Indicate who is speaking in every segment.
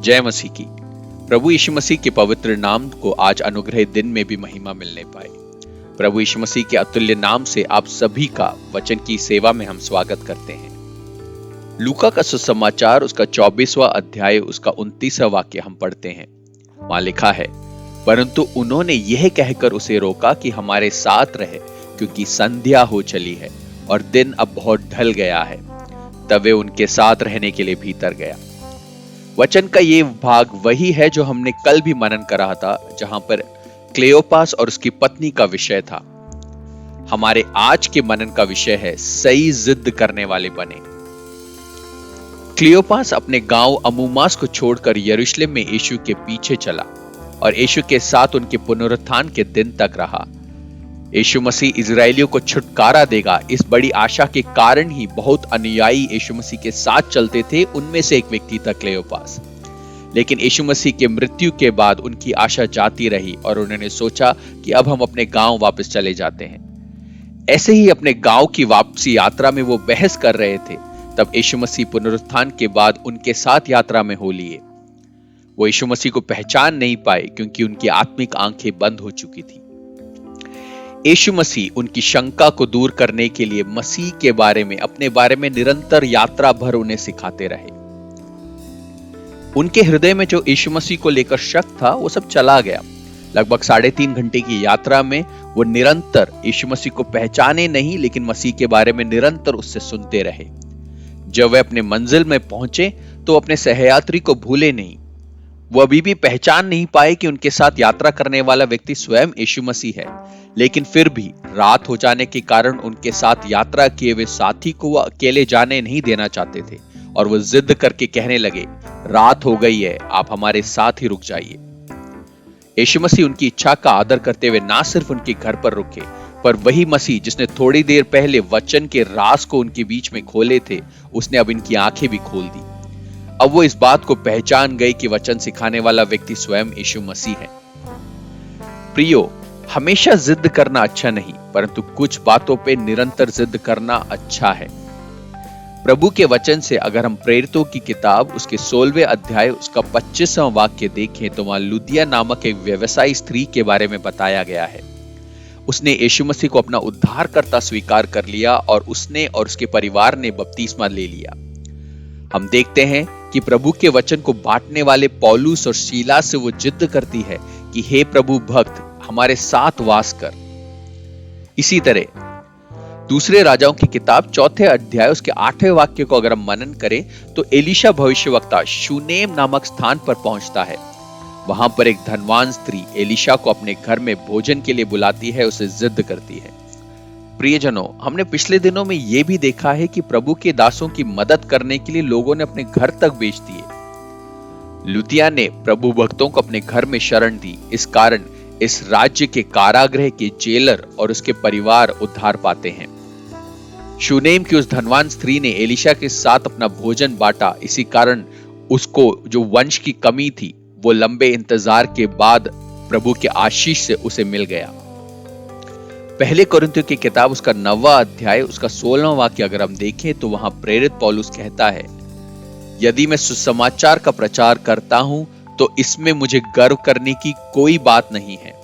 Speaker 1: जय मसीह की। प्रभु यीशु मसीह के पवित्र नाम को आज अनुग्रहित दिन में भी महिमा मिलने पाए। प्रभु यीशु मसीह के अतुल्य नाम से आप सभी का वचन की सेवा में हम स्वागत करते हैं। लूका का सुसमाचार उसका 24वां अध्याय उसका 29वां वाक्य हम पढ़ते हैं। वहां लिखा है, परंतु उन्होंने यह कहकर उसे रोका कि हमारे साथ रहे, क्योंकि संध्या हो चली है और दिन अब बहुत ढल गया है। तब वे उनके साथ रहने के लिए भीतर गया। वचन का ये भाग वही है जो हमने कल भी मनन करा था, जहां पर क्लेओपास और उसकी पत्नी का विषय था। हमारे आज के मनन का विषय है सही जिद करने वाले बने। क्लियोपास अपने गांव अमूमास को छोड़कर यरूशलेम में यीशु के पीछे चला और यीशु के साथ उनके पुनरुत्थान के दिन तक रहा। यीशु मसीह इजरायलियों को छुटकारा देगा, इस बड़ी आशा के कारण ही बहुत अनुयायी यीशु मसीह के साथ चलते थे। उनमें से एक व्यक्ति था क्लेओपास। लेकिन यीशु मसीह के मृत्यु के बाद उनकी आशा जाती रही और उन्होंने सोचा कि अब हम अपने गांव वापस चले जाते हैं। ऐसे ही अपने गांव की वापसी यात्रा में वो बहस कर रहे थे, तब यीशु मसीह पुनरुत्थान के बाद उनके साथ यात्रा में हो लिए। वो यीशु मसीह को पहचान नहीं पाए क्योंकि उनकी आत्मिक आंखें बंद हो चुकी थी। यीशु मसीह उनकी शंका को दूर करने के लिए मसीह के बारे में, अपने बारे में निरंतर यात्रा भर उन्हें सिखाते रहे। उनके हृदय में जो यीशु मसीह को लेकर शक था वो सब चला गया। लगभग 3.5 घंटे की यात्रा में वो निरंतर यीशु मसीह को पहचाने नहीं, लेकिन मसीह के बारे में निरंतर उससे सुनते रहे। जब वे अपने मंजिल में पहुंचे तो अपने सहयात्री को भूले नहीं। वो अभी भी पहचान नहीं पाए कि उनके साथ यात्रा करने वाला व्यक्ति स्वयं यीशु मसीह है, लेकिन फिर भी रात हो जाने के कारण उनके साथ यात्रा किए हुए साथी को वो अकेले जाने नहीं देना चाहते थे और वो जिद करके कहने लगे, रात हो गई है, आप हमारे साथ ही रुक जाइए। यीशु मसीह उनकी इच्छा का आदर करते हुए ना सिर्फ उनके घर पर रुके, पर वही मसीह जिसने थोड़ी देर पहले वचन के राज को उनके बीच में खोले थे, उसने अब इनकी आंखें भी खोल दी। अब वो इस बात को पहचान गए कि वचन सिखाने वाला व्यक्ति स्वयं यीशु मसीह है। प्रियो, हमेशा जिद करना अच्छा नहीं, परंतु कुछ बातों पे निरंतर जिद करना अच्छा है। प्रभु के वचन से अगर हम प्रेरितों की किताब उसके 16वें अध्याय उसका 25वां वाक्य देखें तो वहां लुदिया नामक एक व्यवसायी स्त्री के बारे में बताया गया है। उसने यीशु मसीह को अपना उद्धारकर्ता स्वीकार कर लिया और उसने और उसके परिवार ने बपतिस्मा ले लिया। हम देखते हैं कि प्रभु के वचन को बांटने वाले पौलुस और शीला से वो जिद करती है कि हे प्रभु भक्त, हमारे साथ वास कर। इसी तरह दूसरे राजाओं की किताब 4 अध्याय उसके 8वें वाक्य को अगर हम मनन करें तो एलीशा भविष्यवक्ता शूनेम नामक स्थान पर पहुंचता है। वहां पर एक धनवान स्त्री एलीशा को अपने घर में भोजन के लिए बुलाती है, उसे जिद करती है। प्रियजनों, हमने पिछले दिनों में यह भी देखा है कि प्रभु के दासों की मदद करने के लिए लोगों ने अपने घर तक बेच दिए। लुदिया ने प्रभु भक्तों को अपने घर में शरण दी। इस कारण इस राज्य के कारागृह के जेलर और उसके परिवार उद्धार पाते हैं। शूनेम की उस धनवान स्त्री ने एलीशा के साथ अपना भोजन बांटा। इसी कारण उसको जो वंश की कमी थी वो लंबे इंतजार के बाद प्रभु के आशीष से उसे मिल गया। पहले कोरिन्थियों की किताब उसका 9वां अध्याय उसका 16वां वाक्य अगर हम देखें तो वहां प्रेरित पौलुस कहता है, यदि मैं सुसमाचार का प्रचार करता हूं तो इसमें मुझे गर्व करने की कोई बात नहीं है,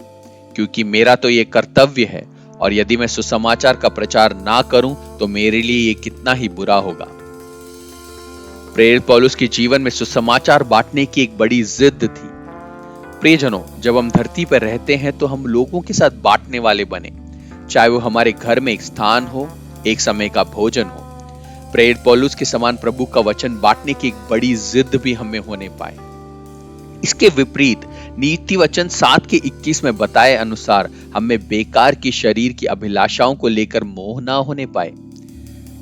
Speaker 1: क्योंकि मेरा तो यह कर्तव्य है, और यदि मैं सुसमाचार का प्रचार ना करूं तो मेरे लिए यह कितना ही बुरा होगा। प्रेरित पौलुस के जीवन में सुसमाचार बांटने की एक बड़ी जिद थी। प्रियजनों, जब हम धरती पर रहते हैं तो हम लोगों के साथ बांटने वाले बने, चाहे वो हमारे घर में एक स्थान हो, एक समय का भोजन हो। प्रेरित पौलुस के समान प्रभु का वचन बांटने की एक बड़ी जिद भी हमें होने पाए। इसके विपरीत नीति वचन 7:21 में बताए अनुसार हमें बेकार की शरीर की अभिलाषाओं को लेकर मोह ना होने पाए।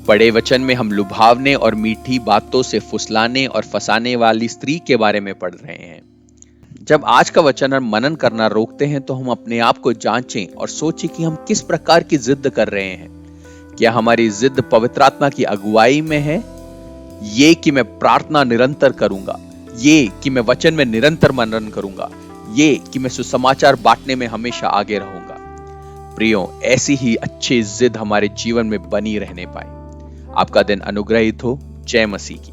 Speaker 1: पढ़े वचन में हम लुभावने और मीठी बातों से फुसलाने और फंसाने वाली स्त्री के बारे में पढ़ रहे हैं। जब आज का वचन हम मनन करना रोकते हैं तो हम अपने आप को जांचें और सोचें कि हम किस प्रकार की जिद कर रहे हैं। क्या हमारी जिद पवित्र आत्मा की अगुवाई में है? ये कि मैं प्रार्थना निरंतर करूंगा, ये कि मैं वचन में निरंतर मनन करूंगा, ये कि मैं सुसमाचार बांटने में हमेशा आगे रहूंगा। प्रियो, ऐसी ही अच्छी जिद हमारे जीवन में बनी रहने पाए। आपका दिन अनुग्रहित हो। जय मसीह की।